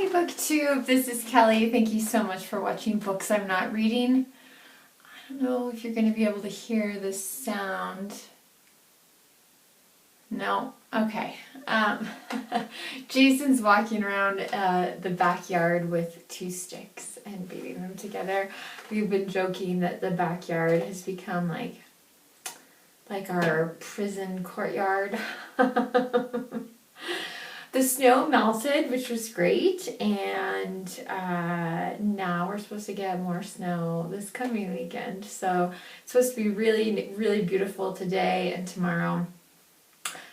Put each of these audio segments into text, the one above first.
Hi booktube, this is Kelly. Thank you so much for watching Books I'm Not Reading. I don't know if you're going to be able to hear this sound. No? Okay. Jason's walking around the backyard with two sticks and beating them together. We've been joking that the backyard has become like our prison courtyard. The snow melted, which was great, and now we're supposed to get more snow this coming weekend. So it's supposed to be really, really beautiful today and tomorrow.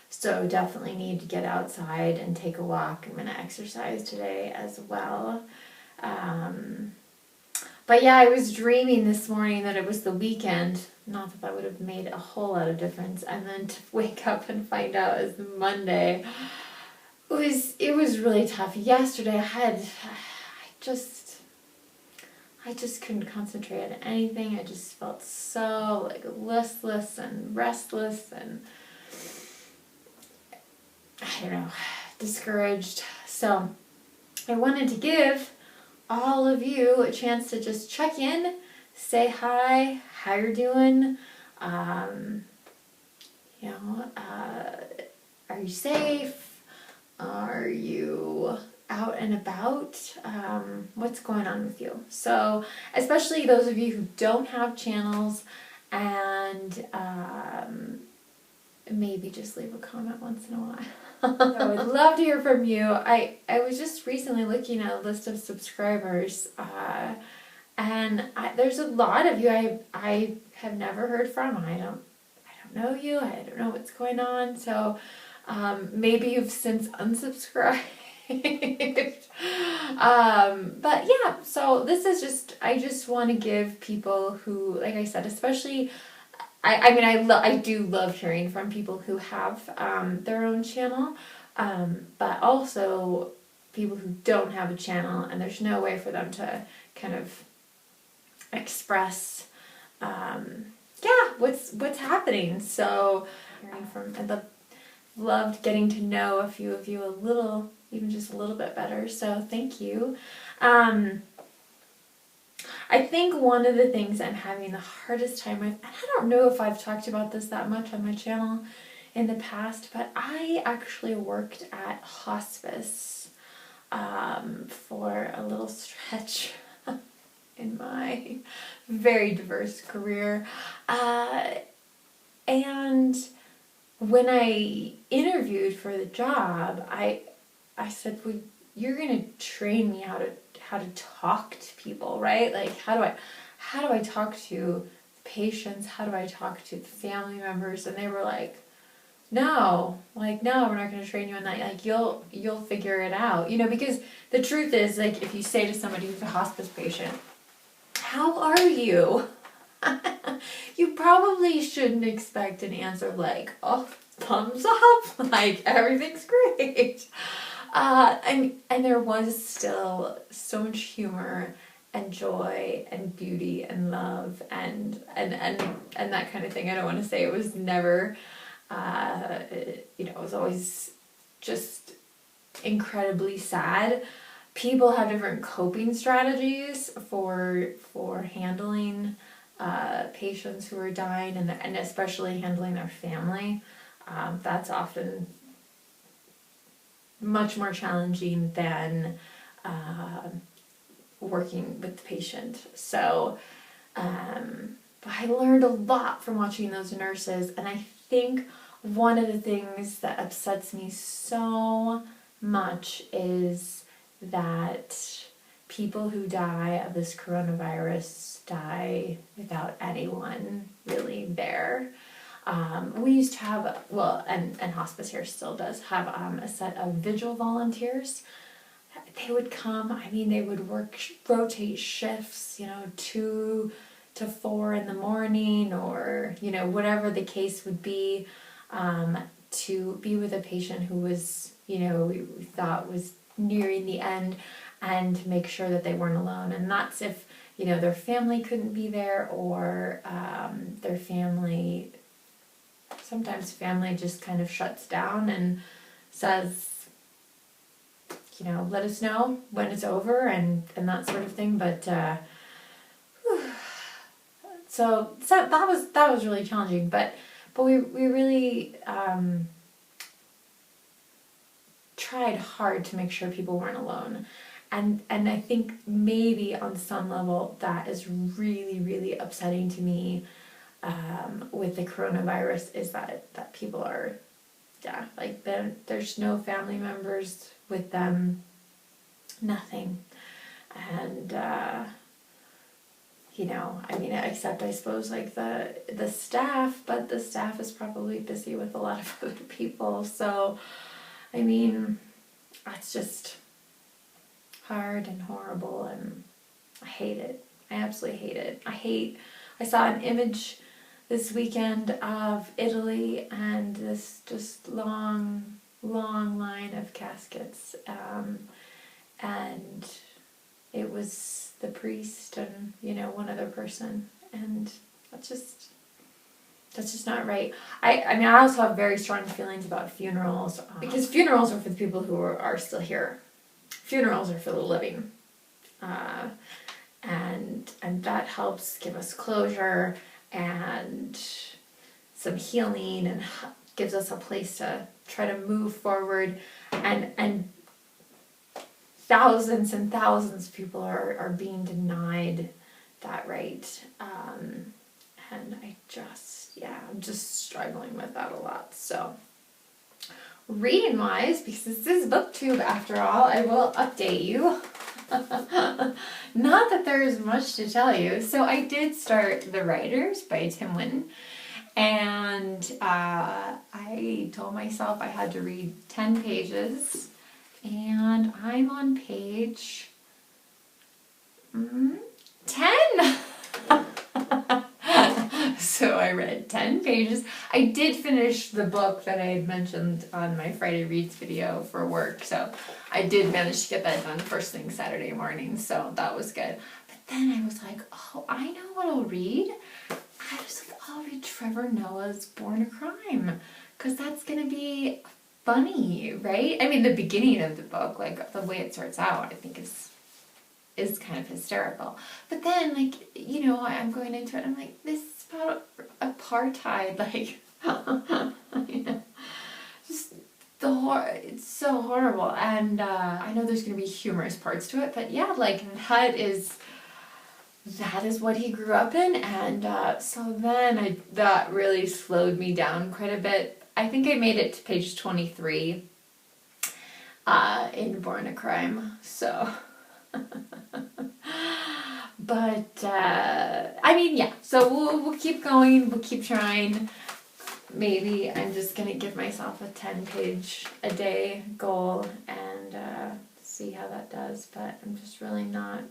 So definitely need to get outside and take a walk. I'm going to exercise today as well. But yeah, I was dreaming this morning that it was the weekend. Not that that would have made a whole lot of difference. And then to wake up and find out it's Monday. It was really tough. Yesterday I just couldn't concentrate on anything. I just felt so listless and restless and I don't know, discouraged. So I wanted to give all of you a chance to just check in, say hi, how you're doing, are you safe? Are you out and about? What's going on with you? So, especially those of you who don't have channels, and maybe just leave a comment once in a while. I would love to hear from you. I was just recently looking at a list of subscribers, and there's a lot of you I have never heard from. I don't know you. I don't know what's going on. So. Maybe you've since unsubscribed. But yeah, so this is I just want to give people who, like I said, especially, I do love hearing from people who have their own channel, but also people who don't have a channel and there's no way for them to kind of express, what's happening. So hearing from, loved getting to know a few of you even just a little bit better, so thank you. I think one of the things I'm having the hardest time with, and I don't know if I've talked about this that much on my channel in the past, but I actually worked at hospice for a little stretch in my very diverse career, and when I interviewed for the job, I said, well, you're going to train me how to talk to people, right? Like, how do I talk to patients? How do I talk to family members? And they were like, no, we're not going to train you on that. Like, you'll figure it out, because the truth is, like, if you say to somebody who's a hospice patient, how are you? You probably shouldn't expect an answer like, oh, thumbs up, like everything's great. And there was still so much humor and joy and beauty and love and that kind of thing. I don't want to say it was never, it was always just incredibly sad. People have different coping strategies for handling patients who are dying and especially handling their family. That's often much more challenging than working with the patient. So but I learned a lot from watching those nurses, and I think one of the things that upsets me so much is that people who die of this coronavirus die without anyone really there. We used to have, and hospice here still does have a set of vigil volunteers. They would come, they would rotate shifts, 2 to 4 in the morning, or, whatever the case would be, to be with a patient who was, we thought was nearing the end, and make sure that they weren't alone. And that's if, their family couldn't be there, or sometimes family just kind of shuts down and says, let us know when it's over and that sort of thing. But so that was really challenging. But we really tried hard to make sure people weren't alone. And I think maybe on some level that is really, really upsetting to me with the coronavirus, is that people are, like there's no family members with them, nothing. And, except I suppose like the staff, but the staff is probably busy with a lot of other people. So, it's just hard and horrible, and I hate it. I absolutely hate it. I saw an image this weekend of Italy and this just long line of caskets, and it was the priest and one other person, and that's just not right. I also have very strong feelings about funerals, because funerals are for the people who are still here. Funerals are for the living, and that helps give us closure and some healing, and gives us a place to try to move forward. And thousands and thousands of people are being denied that right, and I'm just struggling with that a lot. So, reading wise, because this is booktube after all, I will update you. Not that there is much to tell you. So I did start The Writers by Tim Winton, and I told myself I had to read 10 pages, and I'm on page 10. So I read 10 pages. I did finish the book that I had mentioned on my Friday Reads video for work. So I did manage to get that done first thing Saturday morning. So that was good. But then I was like, oh, I know what I'll read. I was like, I'll read Trevor Noah's Born a Crime, because that's going to be funny, right? The beginning of the book, like the way it starts out, I think is kind of hysterical. But then, I'm going into it, I'm like, this is about apartheid, just it's so horrible. And I know there's going to be humorous parts to it, but that is what he grew up in. And so then that really slowed me down quite a bit. I think I made it to page 23 in Born a Crime, so... But, so we'll keep going, we'll keep trying. Maybe I'm just going to give myself a 10-page a day goal and see how that does, but I'm just really I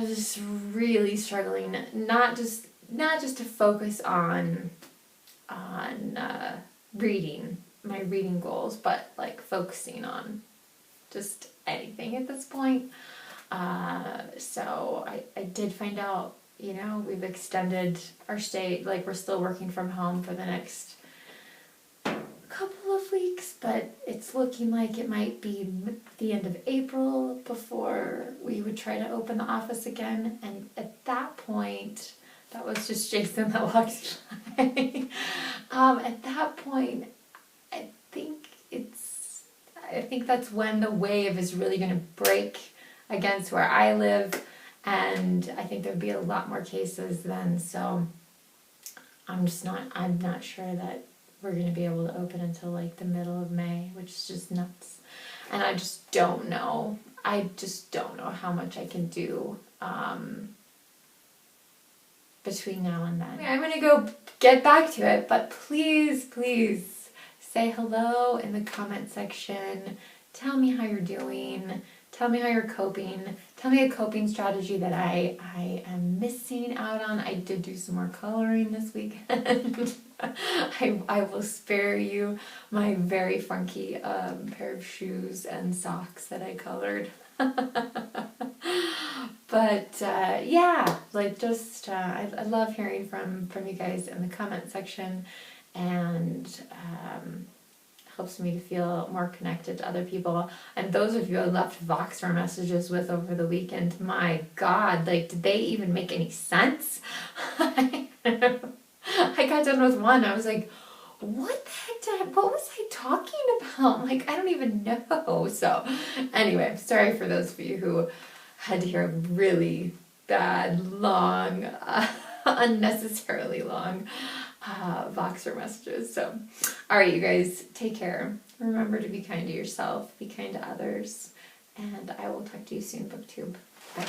was just really struggling, not just to focus on reading, my reading goals, but focusing on just anything at this point. So I did find out, we've extended our stay, we're still working from home for the next couple of weeks, but it's looking like it might be the end of April before we would try to open the office again. And at that point, that was just Jason that walked by. At that point, I think that's when the wave is really going to break against where I live, and I think there'd be a lot more cases then. So I'm not sure that we're going to be able to open until the middle of May, which is just nuts. And I just don't know. How much I can do between now and then. I'm going to go get back to it, but please say hello in the comment section. Tell me how you're doing. Tell me how you're coping. Tell me a coping strategy that I am missing out on. I did do some more coloring this weekend. I will spare you my very funky pair of shoes and socks that I colored. But I love hearing from you guys in the comment section, and helps me to feel more connected to other people. And those of you I left Voxer messages with over the weekend, my God, like, did they even make any sense? I got done with one. I was like, what the heck what was I talking about? Like, I don't even know. So anyway, sorry for those of you who had to hear really bad, long, unnecessarily long Voxer messages. So, all right, you guys, take care. Remember to be kind to yourself, be kind to others, and I will talk to you soon, BookTube. Bye.